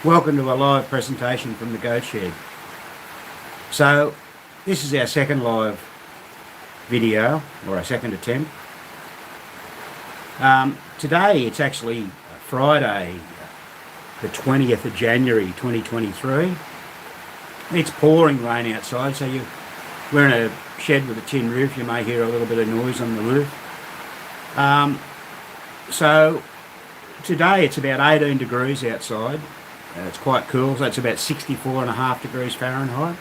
Welcome to a live presentation from the goat shed. So this is our second live video, or our second attempt. Today it's actually Friday the 20th of January 2023. It's pouring rain outside, so we're in a shed with a tin roof. You may hear a little bit of noise on the roof. So today it's about 18 degrees outside. It's quite cool, so it's about 64.5 degrees Fahrenheit.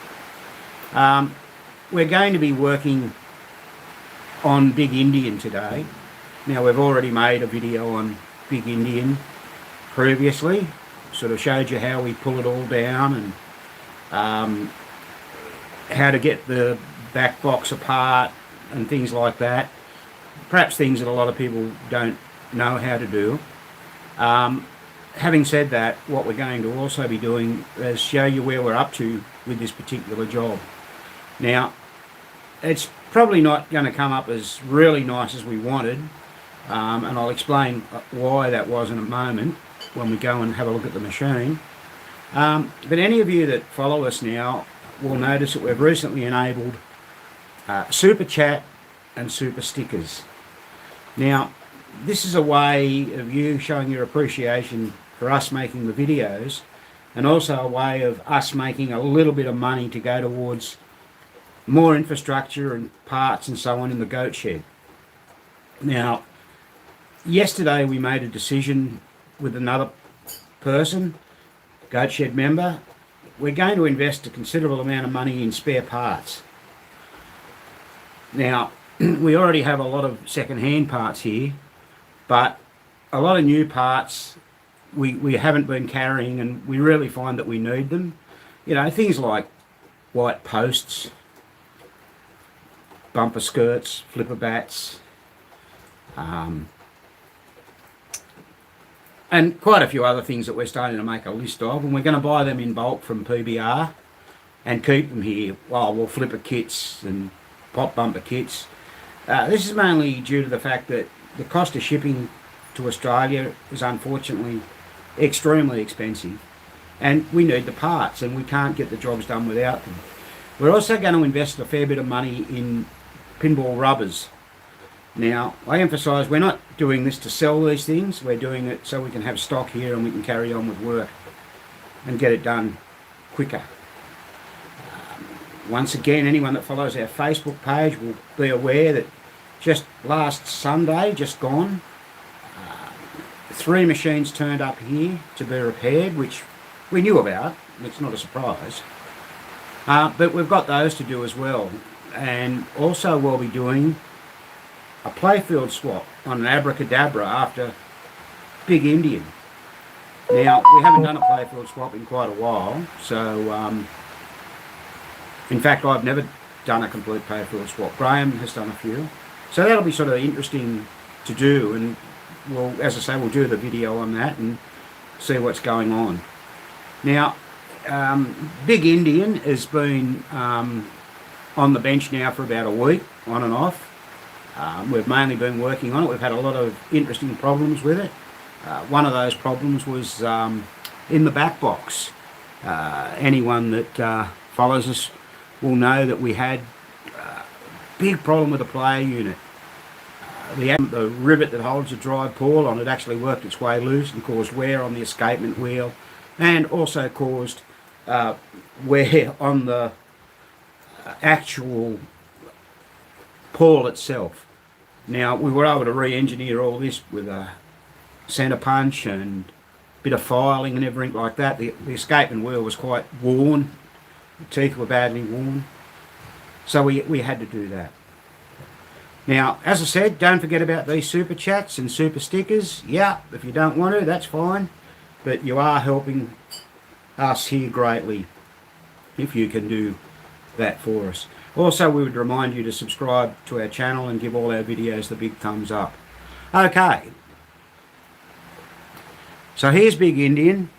We're going to be working on Big Indian today. Now, we've already made a video on Big Indian previously, sort of showed you how we pull it all down and how to get the back box apart and things like that. Perhaps things that a lot of people don't know how to do. Having said that, what we're going to also be doing is show you where we're up to with this particular job. Now, it's probably not going to come up as really nice as we wanted, and I'll explain why that was in a moment when we go and have a look at the machine. But any of you that follow us now will notice that we've recently enabled Super Chat and Super Stickers. Now, this is a way of you showing your appreciation for us making the videos, and also a way of us making a little bit of money to go towards more infrastructure and parts and so on in the goat shed. Now, yesterday we made a decision with another person, goat shed member. We're going to invest a considerable amount of money in spare parts. Now, we already have a lot of second-hand parts here, but a lot of new parts we haven't been carrying, and we really find that we need them. You know, things like white posts, bumper skirts, flipper bats, and quite a few other things that we're starting to make a list of, and we're going to buy them in bulk from PBR and keep them here while we'll flipper kits and pop bumper kits. This is mainly due to the fact that the cost of shipping to Australia is unfortunately extremely expensive, and we need the parts, and we can't get the jobs done without them. We're also going to invest a fair bit of money in pinball rubbers. Now, I emphasise we're not doing this to sell these things, we're doing it so we can have stock here and we can carry on with work and get it done quicker. Once again, anyone that follows our Facebook page will be aware that just last Sunday, just gone, 3 machines turned up here to be repaired, which we knew about. It's not a surprise. But we've got those to do as well. And also we'll be doing a Playfield swap on an abracadabra after Big Indian. Now, we haven't done a Playfield swap in quite a while, so in fact I've never done a complete Playfield swap. Graham has done a few. So that'll be sort of interesting to do, and we'll, as I say, we'll do the video on that and see what's going on. Now, Big Indian has been on the bench now for about a week, on and off. We've mainly been working on it. We've had a lot of interesting problems with it. One of those problems was in the back box. Anyone that follows us will know that we had a big problem with the player unit. The rivet that holds the drive pawl on it actually worked its way loose and caused wear on the escapement wheel, and also caused wear on the actual pawl itself. Now, we were able to re-engineer all this with a centre punch and a bit of filing and everything like that. The escapement wheel was quite worn, the teeth were badly worn, so we had to do that. Now, as I said, don't forget about these super chats and super stickers. Yeah, if you don't want to, that's fine, but you are helping us here greatly if you can do that for us. Also, we would remind you to subscribe to our channel and give all our videos the big thumbs up. Okay, so here's Big Indian.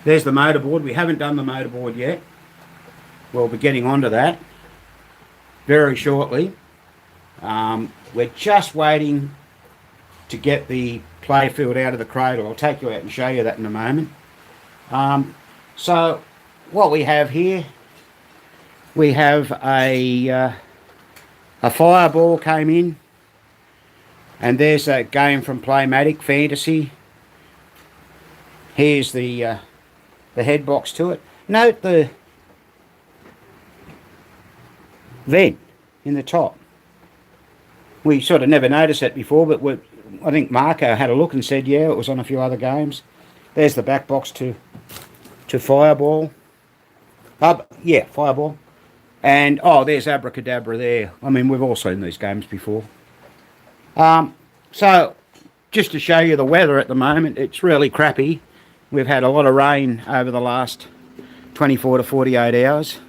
There's the motorboard. We haven't done the motorboard yet. We'll be getting onto that very shortly. We're just waiting to get the Playfield out of the cradle. I'll take you out and show you that in a moment. So what we have here, we have a fireball came in, and there's that game from Playmatic, Fantasy. Here's the head box to it. Note the vent in the top. We sort of never noticed that before, but I think Marco had a look and said, yeah, it was on a few other games. There's the back box to Fireball. Yeah, Fireball. And, oh, there's Abracadabra there. I mean, we've all seen these games before. So, just to show you the weather at the moment, it's really crappy. We've had a lot of rain over the last 24 to 48 hours.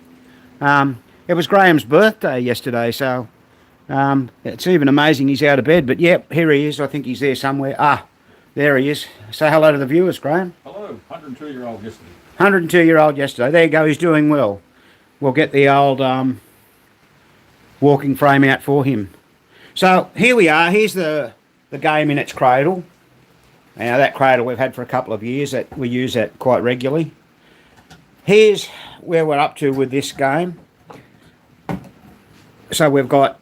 It was Graham's birthday yesterday, so it's even amazing he's out of bed. But, yep, here he is. I think he's there somewhere. Ah, there he is. Say hello to the viewers, Graham. Hello, 102-year-old yesterday. 102-year-old yesterday. There you go, he's doing well. We'll get the old walking frame out for him. So here we are. Here's the game in its cradle. Now that cradle we've had for a couple of years. That we use that quite regularly. Here's where we're up to with this game. So we've got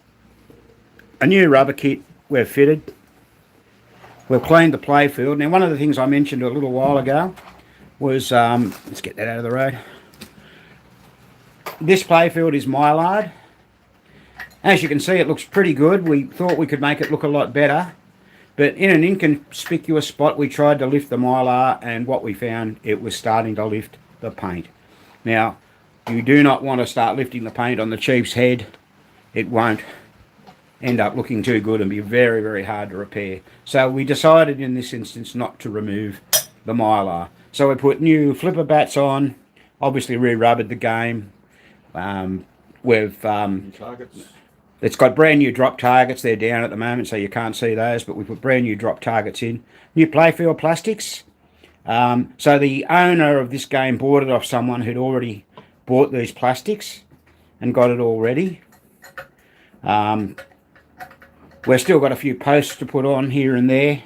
a new rubber kit we've fitted. We've cleaned the playfield. Now one of the things I mentioned a little while ago was, let's get that out of the road. This playfield is Mylar. As you can see, it looks pretty good. We thought we could make it look a lot better, but in an inconspicuous spot we tried to lift the Mylar, and what we found, it was starting to lift the paint. Now, you do not want to start lifting the paint on the Chief's head. It won't end up looking too good and be very, very hard to repair. So we decided in this instance not to remove the Mylar. So we put new flipper bats on, obviously re-rubbered the game. It's got brand new drop targets. They're down at the moment, so you can't see those, but we put brand new drop targets in. New Playfield plastics. So the owner of this game bought it off someone who'd already bought these plastics and got it all ready. We've still got a few posts to put on here and there.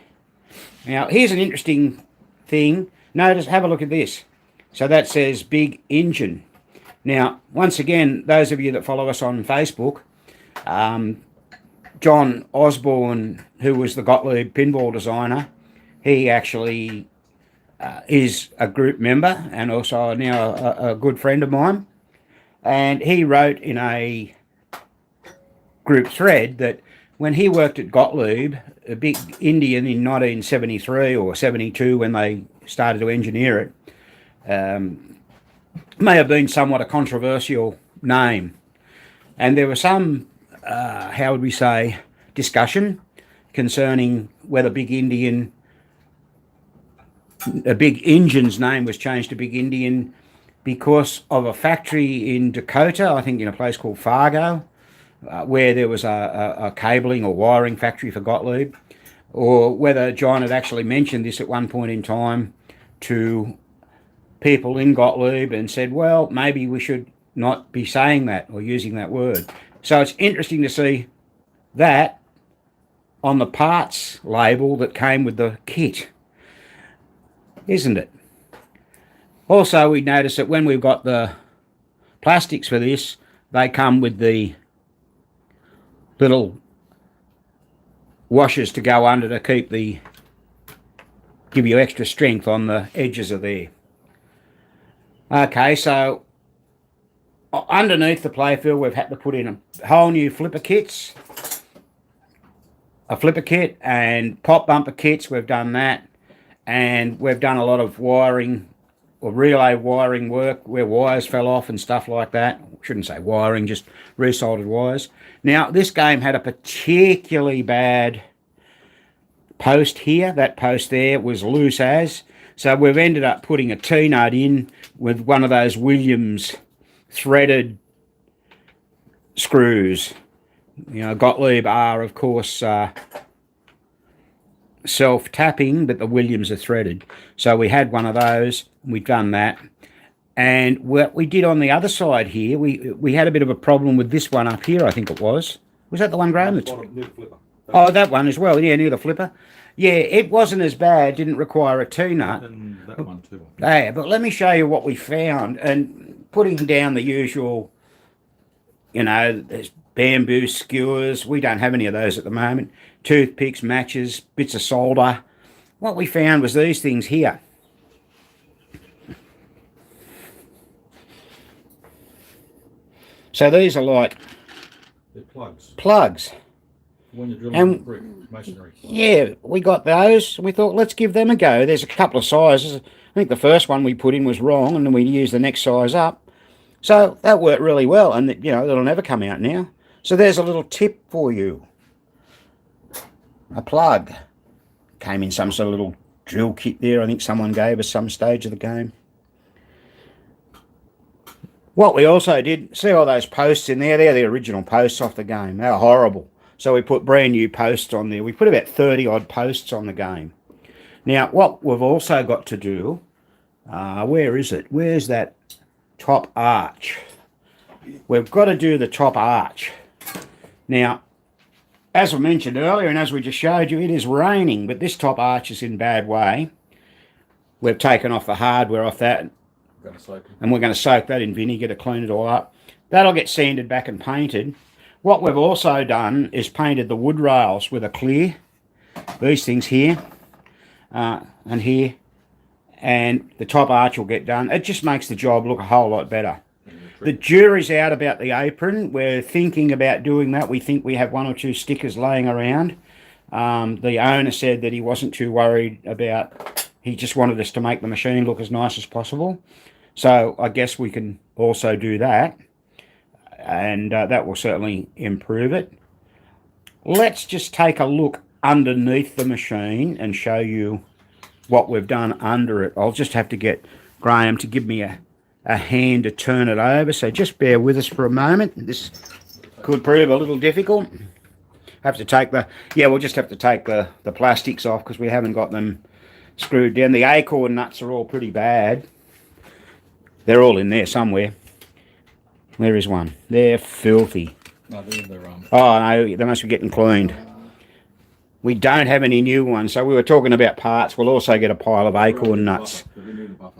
Now, here's an interesting thing. Notice, have a look at this. So that says Big Engine. Now, once again, those of you that follow us on Facebook, John Osborne, who was the Gottlieb pinball designer, he actually is a group member and also now a good friend of mine. And he wrote in a group thread that when he worked at Gottlieb, a big Indian in 1973 or 72 when they started to engineer it, may have been somewhat a controversial name. And there was some, how would we say, discussion concerning whether Big Indian, a Big Engine's name was changed to Big Indian because of a factory in Dakota, I think in a place called Fargo, where there was a cabling or wiring factory for Gottlieb, or whether John had actually mentioned this at one point in time to people in Gottlieb and said, well, maybe we should not be saying that or using that word. So it's interesting to see that on the parts label that came with the kit, isn't it? Also, we noticed that when we've got the plastics for this, they come with the little washers to go under to keep give you extra strength on the edges of there. Okay, so underneath the playfield we've had to put in a whole new flipper kits, a flipper kit and pop bumper kits. We've done that, and we've done a lot of wiring or relay wiring work where wires fell off and stuff like that. Shouldn't say wiring, just resoldered wires. Now this game had a particularly bad post here. That post there was loose as, so we've ended up putting a T-nut in with one of those Williams threaded screws. You know, Gottlieb are of course self-tapping, but the Williams are threaded. So we had one of those, and we've done that. And what we did on the other side here, we had a bit of a problem with this one up here, I think it was. Was that the one, Graham? Oh, that one as well, yeah, near the flipper. Yeah, it wasn't as bad, didn't require a T-nut. And that one too. Yeah, but let me show you what we found. And putting down the usual, there's bamboo skewers. We don't have any of those at the moment. Toothpicks, matches, bits of solder. What we found was these things here. So these are like They're plugs. Plugs. When you're drilling brick, masonry. Yeah, we got those. We thought, let's give them a go. There's a couple of sizes. I think the first one we put in was wrong, and then we used the next size up. So that worked really well, and it'll never come out now. So there's a little tip for you. A plug. Came in some sort of little drill kit there. I think someone gave us some stage of the game. What we also did, see all those posts in there? They're the original posts off the game. They're horrible. So we put brand new posts on there. We put about 30 odd posts on the game. Now, what we've also got to do, where is it? Where's that top arch? We've got to do the top arch. Now, as I mentioned earlier, and as we just showed you, it is raining, but this top arch is in bad way. We've taken off the hardware off that, and we're going to soak that in vinegar to clean it all up. That'll get sanded back and painted. What we've also done is painted the wood rails with a clear. These things here and here. And the top arch will get done. It just makes the job look a whole lot better. The jury's out about the apron. We're thinking about doing that. We think we have 1 or 2 stickers laying around. The owner said that he wasn't too worried about... He just wanted us to make the machine look as nice as possible. So I guess we can also do that. And that will certainly improve it. Let's just take a look underneath the machine and show you what we've done under it. I'll just have to get Graham to give me a hand to turn it over, so just bear with us for a moment. This could prove a little difficult. We'll just have to take the plastics off because we haven't got them screwed down. The acorn nuts are all pretty bad. They're all in there somewhere. There is one. They're filthy. No, they're in their Oh, no, they must be getting cleaned. We don't have any new ones, so we were talking about parts. We'll also get a pile of acorn nuts.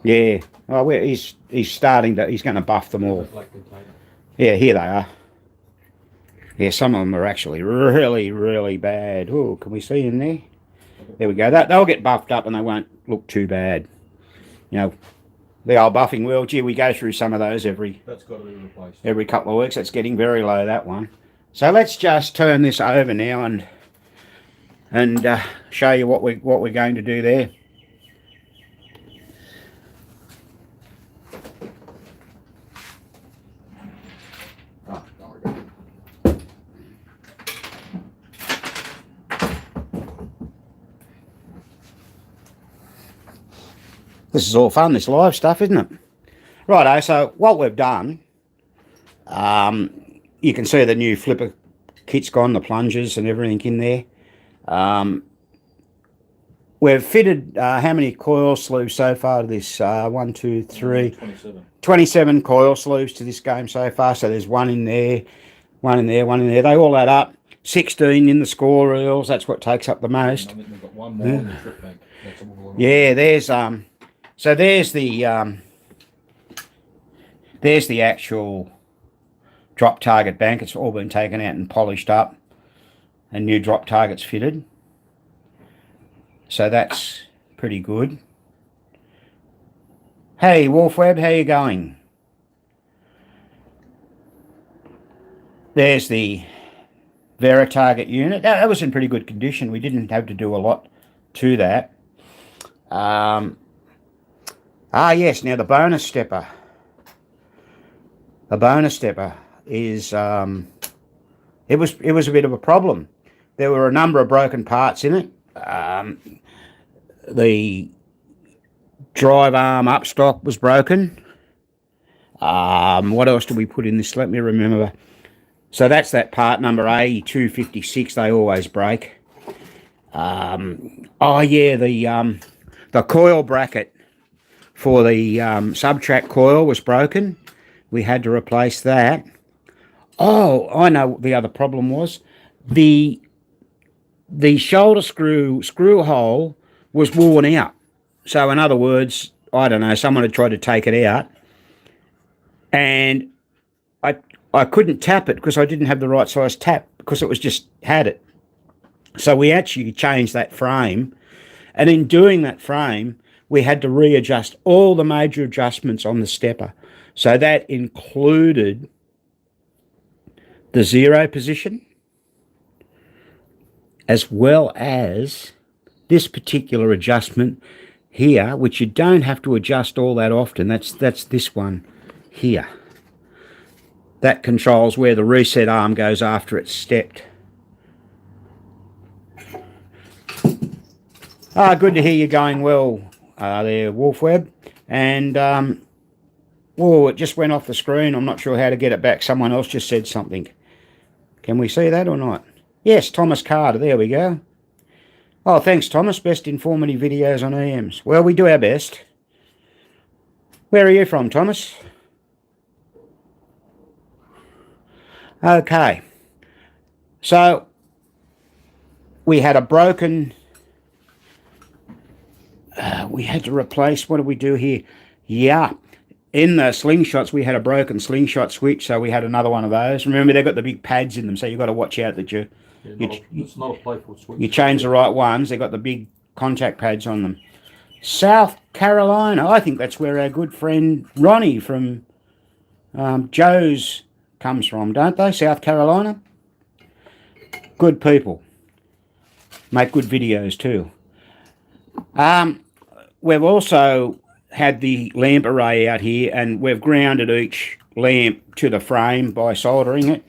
Yeah. Oh, he's starting to... He's going to buff them all. Yeah, here they are. Yeah, some of them are actually really, really bad. Oh, can we see in there? There we go. They'll get buffed up and they won't look too bad. The old buffing wheel, gee, we go through some of those That's got to be replaced. every couple of weeks. It's getting very low, that one. So let's just turn this over now and show you what we're going to do there. This is all fun, this live stuff, isn't it? Righto, so what we've done, you can see the new flipper kit's gone, the plungers and everything in there. We've fitted, how many coil sleeves so far to this? 1, 2, 3... 27. 27 coil sleeves to this game so far, so there's one in there, one in there, one in there. They all add up. 16 in the score reels, that's what takes up the most. I think we've got one more in the trip bank. That's all. Yeah, there's so there's the actual drop target bank. It's all been taken out and polished up and new drop targets fitted. So that's pretty good. Hey Wolfweb, how you going? There's the Vera target unit. That was in pretty good condition. We didn't have to do a lot to that. Yes, now the bonus stepper. The bonus stepper is it was a bit of a problem. There were a number of broken parts in it. The drive arm upstock was broken. What else did we put in this? Let me remember. So that's that part number A256. They always break. The coil bracket for the subtrack coil was broken. We had to replace that. Oh, I know the other problem was. The the shoulder screw hole was worn out. So in other words, I don't know, someone had tried to take it out, and I couldn't tap it because I didn't have the right size tap because it was just had it. So we actually changed that frame, and in doing that frame, we had to readjust all the major adjustments on the stepper. So that included the 0 position, as well as this particular adjustment here, which you don't have to adjust all that often. That's this one here. That controls where the reset arm goes after it's stepped. Good to hear you going well there, Wolfweb. And, it just went off the screen. I'm not sure how to get it back. Someone else just said something. Can we see that or not? Yes, Thomas Carter. There we go. Oh, thanks, Thomas. Best informative videos on EMs. Well, we do our best. Where are you from, Thomas? Okay. So, we had a broken... we had to replace... What did we do here? Yeah. In the slingshots, we had a broken slingshot switch, so we had another one of those. Remember, they've got the big pads in them, so you've got to watch out that it's not a Playfield switch. You change the right ones. They've got the big contact pads on them. South Carolina. I think that's where our good friend Ronnie from Joe's comes from, don't they? South Carolina. Good people. Make good videos too. We've also had the lamp array out here, and we've grounded each lamp to the frame by soldering it.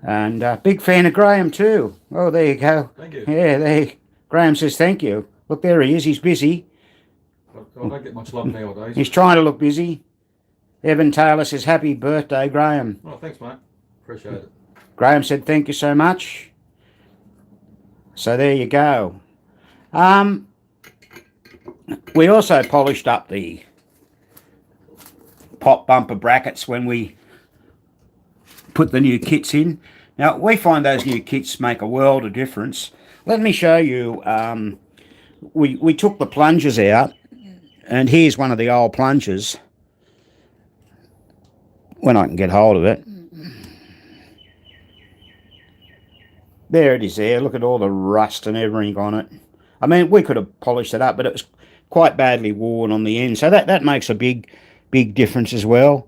And big fan of Graham too. Oh, there you go. Thank you. Yeah, Graham says thank you. Look, there he is. He's busy. I don't get much love nowadays. He's trying to look busy. Evan Taylor says happy birthday, Graham. Oh, thanks, mate. Appreciate it. Graham said thank you so much. So there you go. We also polished up the pop bumper brackets when we put the new kits in. Now, we find those new kits make a world of difference. Let me show you. We took the plungers out, and here's one of the old plungers, when I can get hold of it. There it is there. Look at all the rust and everything on it. I mean, we could have polished it up, but it was quite badly worn on the end. So that makes a big difference as well.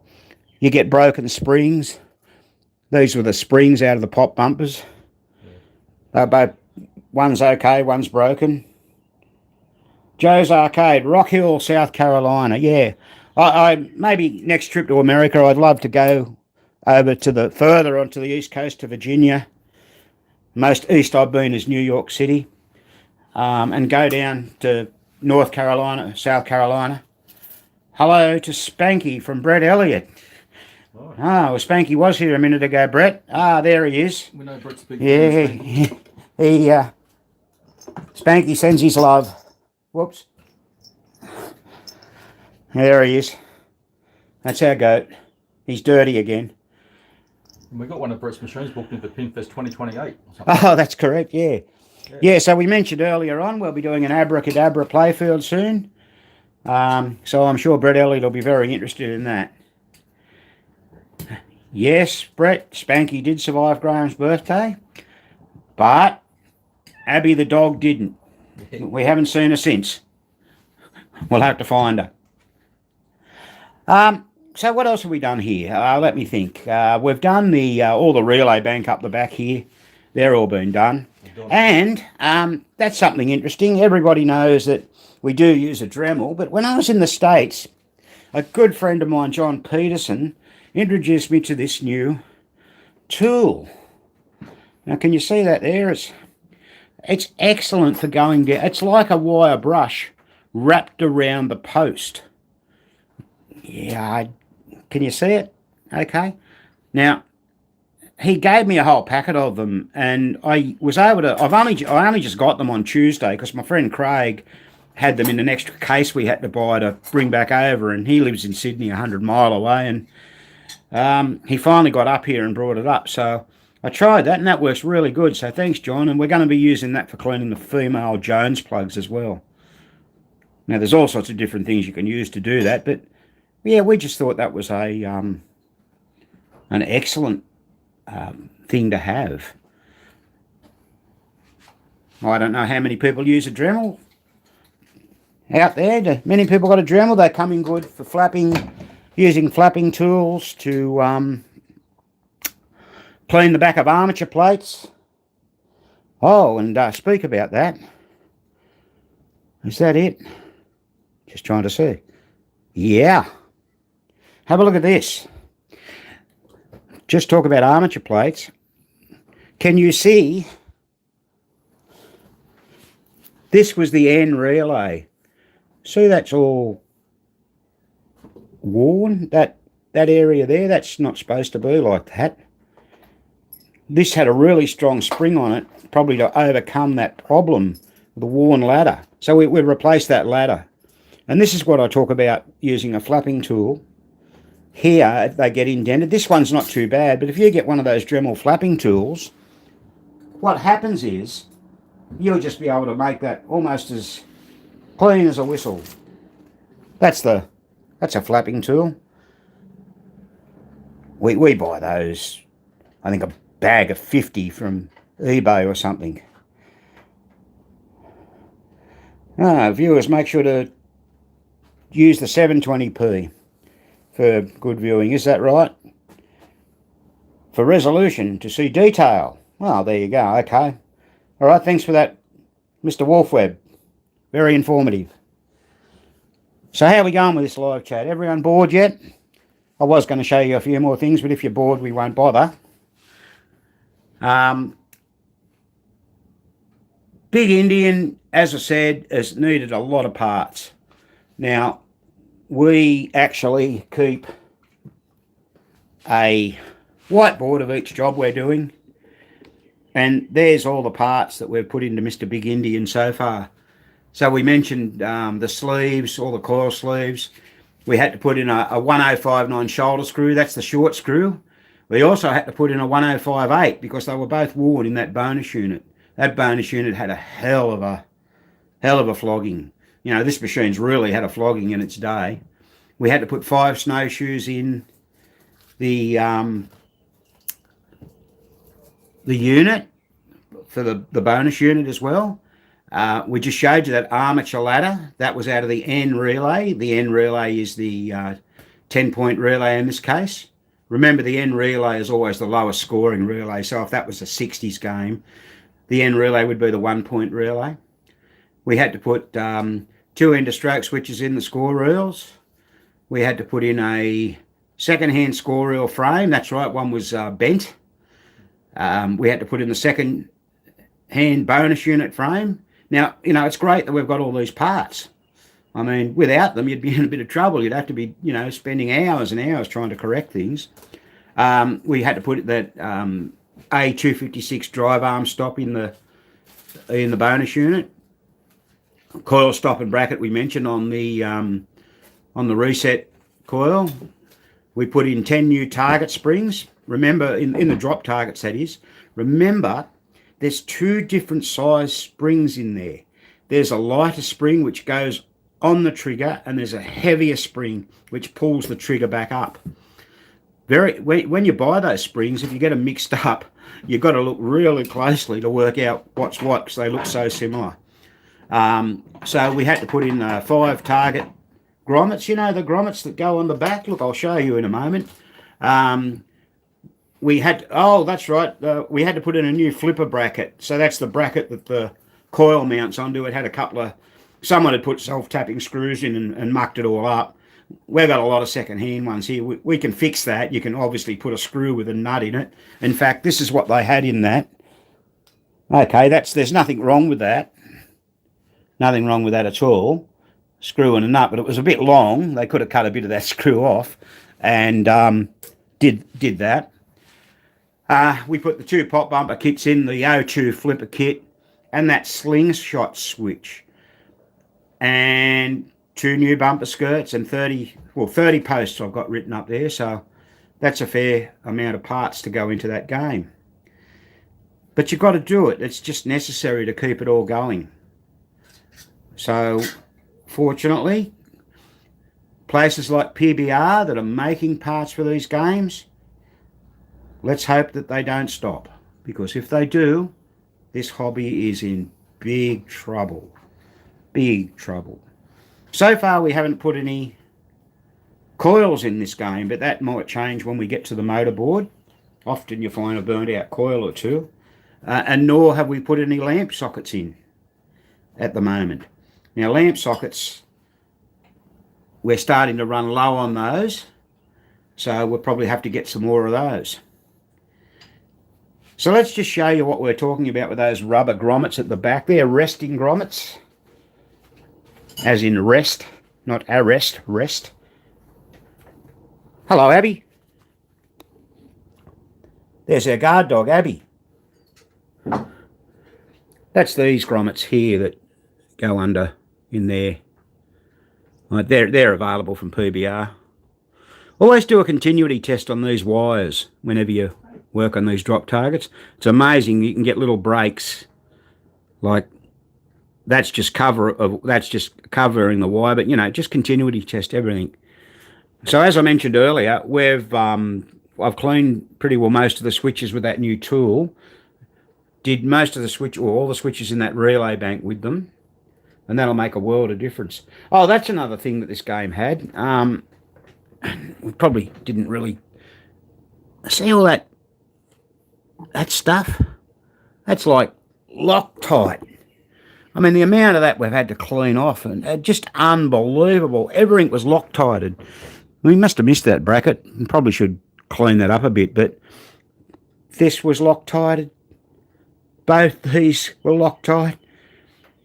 You get broken springs. These were the springs out of the pop bumpers. They're both, one's okay, one's broken. Joe's Arcade, Rock Hill, South Carolina. Yeah, I maybe next trip to America, I'd love to go over to further onto the east coast of Virginia. Most east I've been is New York City. And go down to North Carolina, South Carolina. Hello to Spanky from Brett Elliott. Oh, well, Spanky was here a minute ago, Brett. There he is. We know Brett's big. Yeah, Spanky sends his love. Whoops. There he is. That's our goat. He's dirty again. And we got one of Brett's machines booked in for Pinfest 2028. Oh, that's correct, yeah. Yeah, so we mentioned earlier on we'll be doing an abracadabra playfield soon. So I'm sure Brett Elliott will be very interested in that. Yes, Brett, Spanky did survive Graham's birthday, but Abby the dog didn't. We haven't seen her since. We'll have to find her. So what else have we done here? Let me think. We've done all the relay bank up the back here. They're all been done. And that's something interesting. Everybody knows that we do use a Dremel, but when I was in the States, a good friend of mine, John Peterson, introduced me to this new tool. Now, can you see that there? It's excellent for going down. It's like a wire brush wrapped around the post. Yeah, can you see it? Okay. Now, he gave me a whole packet of them, and I was able to. I only just got them on Tuesday because my friend Craig had them in an extra case we had to buy to bring back over, and he lives in Sydney, 100 mile away, and he finally got up here and brought it up. So I tried that and that works really good. So thanks, John. And we're going to be using that for cleaning the female Jones plugs as well. Now, there's all sorts of different things you can use to do that, but yeah, we just thought that was an excellent thing to have. I don't know how many people use a Dremel out there. Many people got a Dremel. They come in good for flapping, using flapping tools to clean the back of armature plates. Oh, and speak about that. Is that it? Just trying to see. Yeah. Have a look at this. Just talk about armature plates. Can you see? This was the N relay. See, that's all worn. That area there, that's not supposed to be like that. This had a really strong spring on it, probably to overcome that problem, the worn ladder. So we replaced that ladder. And this is what I talk about using a flapping tool. Here, if they get indented, this one's not too bad, but if you get one of those Dremel flapping tools, what happens is you'll just be able to make that almost as clean as a whistle. That's a flapping tool. We buy those, I think a bag of 50 from eBay or something. Viewers, make sure to use the 720p for good viewing. Is that right? For resolution, to see detail. Well, there you go. Okay. All right, thanks for that, Mr. Wolfweb. Very informative. So how are we going with this live chat? Everyone bored yet? I was going to show you a few more things, but if you're bored, we won't bother. Big Indian, as I said, has needed a lot of parts. Now, we actually keep a whiteboard of each job we're doing, and there's all the parts that we've put into Mr. Big Indian so far. So we mentioned the sleeves, all the coil sleeves. We had to put in a 1059 shoulder screw. That's the short screw. We also had to put in a 1058 because they were both worn in that bonus unit. That bonus unit had a hell of a flogging. You know, this machine's really had a flogging in its day. We had to put 5 snowshoes in the unit for the bonus unit as well. We just showed you that armature ladder. That was out of the N relay. The N relay is the 10-point relay in this case. Remember, the N relay is always the lowest scoring relay. So if that was a 60s game, the N relay would be the 1-point relay. We had to put 2 end-of-stroke switches in the score reels. We had to put in a second-hand score reel frame. That's right, one was bent. We had to put in the second-hand bonus unit frame. Now, you know, it's great that we've got all these parts. I mean, without them, you'd be in a bit of trouble. You'd have to be, you know, spending hours and hours trying to correct things. We had to put that A256 drive arm stop in the bonus unit. Coil stop and bracket we mentioned on the reset coil. We put in 10 new target springs. Remember, in the drop targets, that is. Remember, there's 2 different size springs in there. There's a lighter spring which goes on the trigger, and there's a heavier spring which pulls the trigger back up. When you buy those springs, if you get them mixed up, you've got to look really closely to work out what's what, because they look so similar. So we had to put in 5 target grommets. You know, the grommets that go on the back. Look, I'll show you in a moment. We had that's right. We had to put in a new flipper bracket. So that's the bracket that the coil mounts onto. It had a couple of, someone had put self-tapping screws in and mucked it all up. We've got a lot of second-hand ones here. We can fix that. You can obviously put a screw with a nut in it. In fact, this is what they had in that. Okay, there's nothing wrong with that. Nothing wrong with that at all. Screw and a nut, but it was a bit long. They could have cut a bit of that screw off and did that. We put the 2 pop bumper kits in, the O2 flipper kit, and that slingshot switch, and 2 new bumper skirts and 30 posts I've got written up there. So that's a fair amount of parts to go into that game. But you've got to do it. It's just necessary to keep it all going. So, fortunately, places like PBR that are making parts for these games, let's hope that they don't stop. Because if they do, this hobby is in big trouble. Big trouble. So far, we haven't put any coils in this game, but that might change when we get to the motorboard. Often you find a burnt out coil or two. And nor have we put any lamp sockets in at the moment. Now, lamp sockets, we're starting to run low on those, so we'll probably have to get some more of those. So let's just show you what we're talking about with those rubber grommets at the back. They're resting grommets, as in rest, not arrest, rest. Hello, Abby. There's our guard dog, Abby. That's these grommets here that go under in there. Right, they're available from PBR. Always do a continuity test on these wires whenever you work on these drop targets. It's amazing, you can get little breaks. Like that's just covering the wire, but you know, just continuity test everything. So as I mentioned earlier, I've cleaned pretty well most of the switches with that new tool. Did most of the switch, or all the switches in that relay bank with them, and that'll make a world of difference. Oh, that's another thing that this game had. We probably didn't really see all that stuff. That's like Loctite. I mean, the amount of that we've had to clean off, and just unbelievable. Everything was Loctited. We must have missed that bracket. We probably should clean that up a bit, but this was Loctited. Both these were Loctite.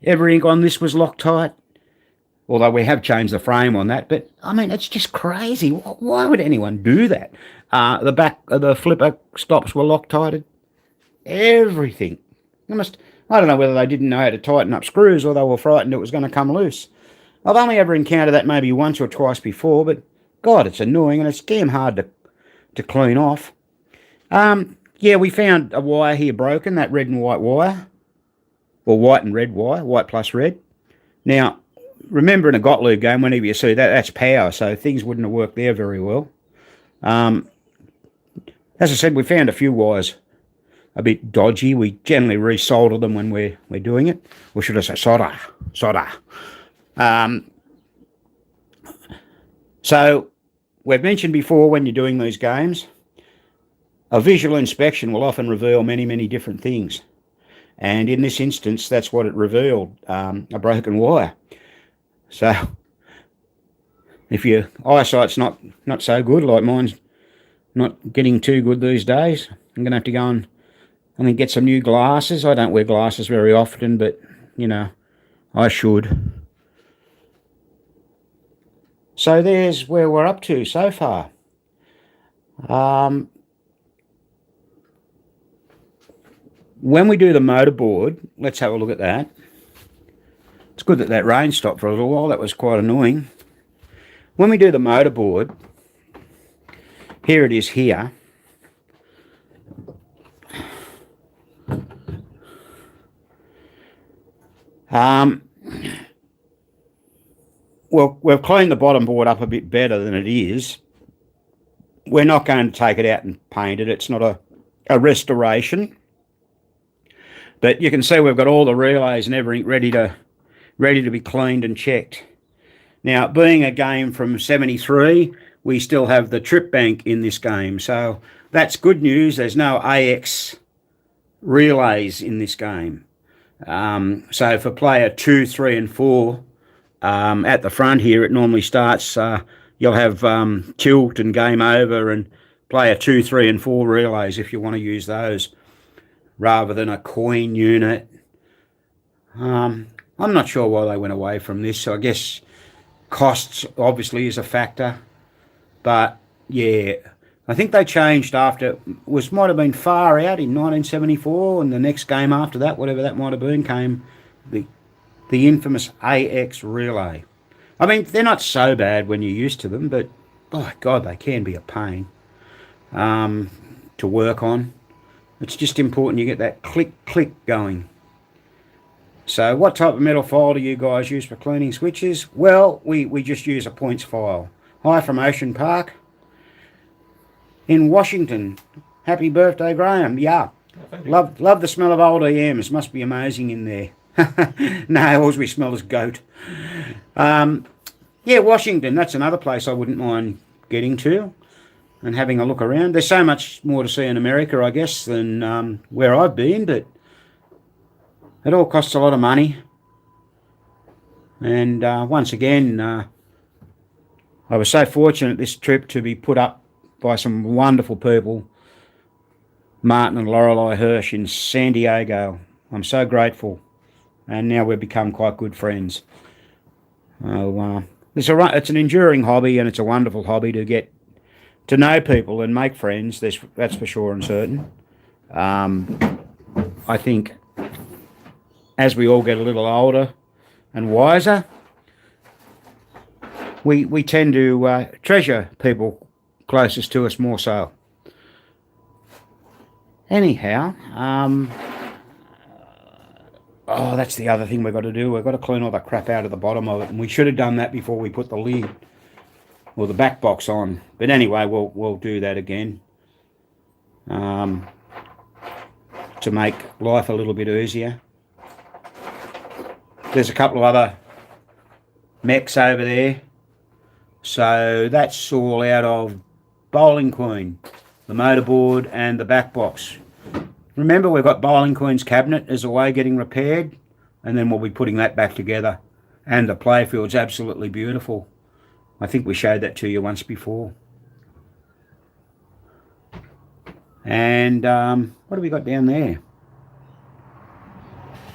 Everything on this was Loctite. Although we have changed the frame on that. But, I mean, it's just crazy. Why would anyone do that? The back of the flipper stops were Loctited. Everything. I don't know whether they didn't know how to tighten up screws or they were frightened it was going to come loose. I've only ever encountered that maybe once or twice before, but, God, it's annoying and it's damn hard to clean off. Yeah, we found a wire here broken, that red and white wire. Or white and red wire, white plus red. Now, remember in a Gottlieb game, whenever you see that, that's power, so things wouldn't have worked there very well. As I said, we found a few wires a bit dodgy. We generally resolder them when we're doing it. Or should I say solder. So, we've mentioned before when you're doing these games, a visual inspection will often reveal many, many different things. And in this instance, that's what it revealed, a broken wire. So, if your eyesight's not so good, like mine's not getting too good these days, I'm going to have to go and get some new glasses. I don't wear glasses very often, but, you know, I should. So there's where we're up to so far. When we do the motorboard, let's have a look at that. It's good that rain stopped for a little while. That was quite annoying. When we do the motorboard, here it is here. Well, we've cleaned the bottom board up a bit better than it is. We're not going to take it out and paint it. It's not a restoration. But you can see we've got all the relays and everything ready to be cleaned and checked. Now, being a game from 73, we still have the trip bank in this game. So that's good news. There's no AX relays in this game. So for player 2, 3 and 4, at the front here, it normally starts, you'll have tilt and game over and player 2, 3 and 4 relays if you want to use those, rather than a coin unit. I'm not sure why they went away from this. So I guess costs obviously is a factor. But yeah, I think they changed after, might have been far out in 1974, and the next game after that, whatever that might have been, came the infamous AX relay. I mean, they're not so bad when you're used to them, but by God, they can be a pain to work on. It's just important you get that click going. So what type of metal file do you guys use for cleaning switches? Well, we just use a points file. Hi from Ocean Park in Washington. Happy birthday, Graham. Yeah. Oh, love the smell of old EMs. Must be amazing in there. No, all we smell is goat. Yeah, Washington, that's another place I wouldn't mind getting to and having a look around. There's so much more to see in America, I guess, than where I've been, but it all costs a lot of money. And once again, I was so fortunate this trip to be put up by some wonderful people, Martin and Lorelei Hirsch in San Diego. I'm so grateful. And now we've become quite good friends. It's an enduring hobby, and it's a wonderful hobby to get to know people and make friends. That's for sure and certain. I think as we all get a little older and wiser, we tend to treasure people closest to us more so. Anyhow, oh, that's the other thing we've got to do. We've got to clean all the crap out of the bottom of it, and we should have done that before we put the lid or the back box on. But anyway, we'll do that again to make life a little bit easier. There's a couple of other mechs over there, so that's all out of Bowling Queen, the motorboard and the back box. Remember, we've got Bowling Queen's cabinet as a way getting repaired, and then we'll be putting that back together. And the Playfield's absolutely beautiful. I think we showed that to you once before. And what have we got down there?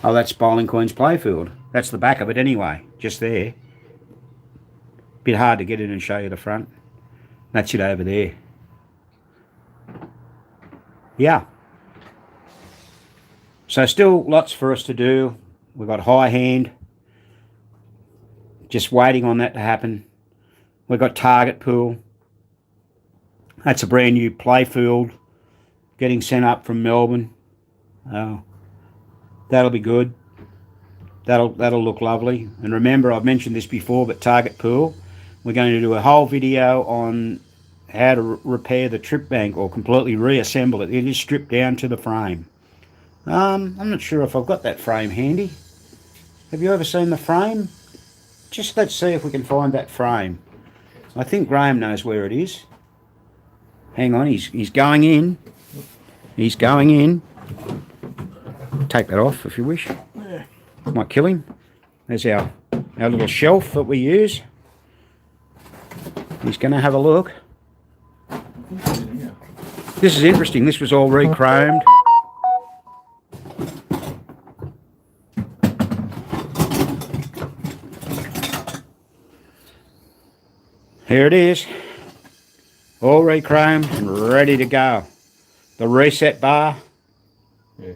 Oh, that's Bowling Queen's Playfield. That's the back of it anyway, just there. Bit hard to get in and show you the front. That's it over there. Yeah. So still lots for us to do. We've got high hand, just waiting on that to happen. We've got target pool. That's a brand new Playfield getting sent up from Melbourne. That'll be good. That'll look lovely. And remember, I've mentioned this before, but target pool, we're going to do a whole video on how to repair the trip bank or completely reassemble it. It is stripped down to the frame. I'm not sure if I've got that frame handy. Have you ever seen the frame? Just let's see if we can find that frame. I think Graham knows where it is. Hang on, he's going in. He's going in. Take that off if you wish. Might kill him. There's our little shelf that we use. He's going to have a look. This is interesting. This was all re-chromed. Here it is, all re-chromed and ready to go. The reset bar. Yeah,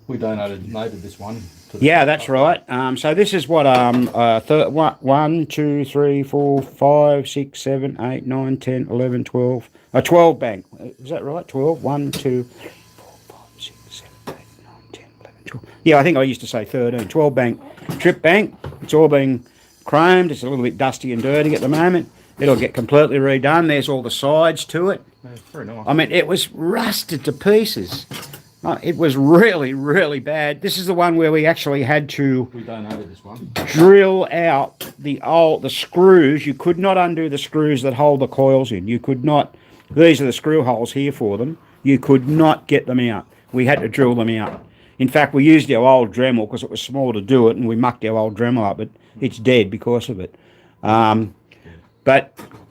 we donated this one. Yeah, that's right. So this is what 1, 2, 3, 4, 5, 6, 7, 8, 9, 10, 11, 12. A 12 bank. Is that right? 12. 1, 2, 3, 4, 5, 6, 7, 8, 9, 10, 11, 12. Yeah, I think I used to say 13. 12 bank trip bank. It's all been chromed. It's a little bit dusty and dirty at the moment. It'll get completely redone. There's all the sides to it. Yeah, very nice. I mean, it was rusted to pieces. It was really, really bad. This is the one where we actually had to drill out the screws. You could not undo the screws that hold the coils in. You could not. These are the screw holes here for them. You could not get them out. We had to drill them out. In fact, we used our old Dremel because it was small to do it, and we mucked our old Dremel up, but it's dead because of it.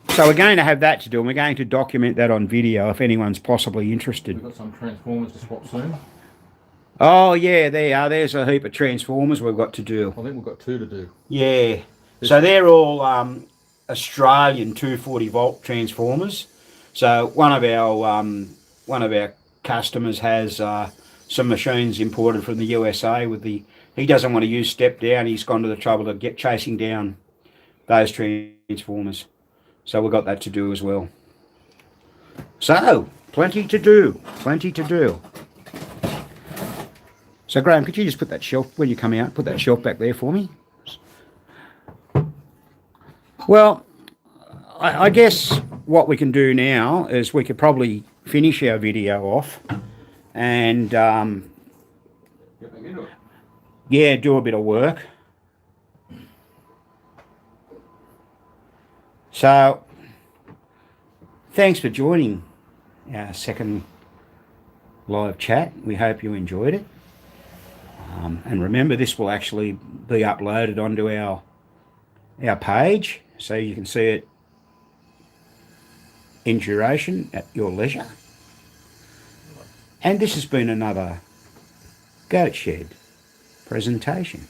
So we're going to have that to do, and we're going to document that on video if anyone's possibly interested. We've got some transformers to swap soon. Oh, yeah, there are. There's a heap of transformers we've got to do. I think we've got 2 to do. Yeah. So they're all Australian 240-volt transformers. So one of our customers has some machines imported from the USA with the. He doesn't want to use step down. He's gone to the trouble of chasing down those transformers. So we've got that to do as well. So, plenty to do. Plenty to do. So Graham, could you just put that shelf, when you come out, put that shelf back there for me? Well, I guess what we can do now is we could probably finish our video off and Get back into it. yeah, do a bit of work. So, thanks for joining our second live chat. We hope you enjoyed it. And remember, this will actually be uploaded onto our page, so you can see it in duration at your leisure. And this has been another Goat Shed presentation.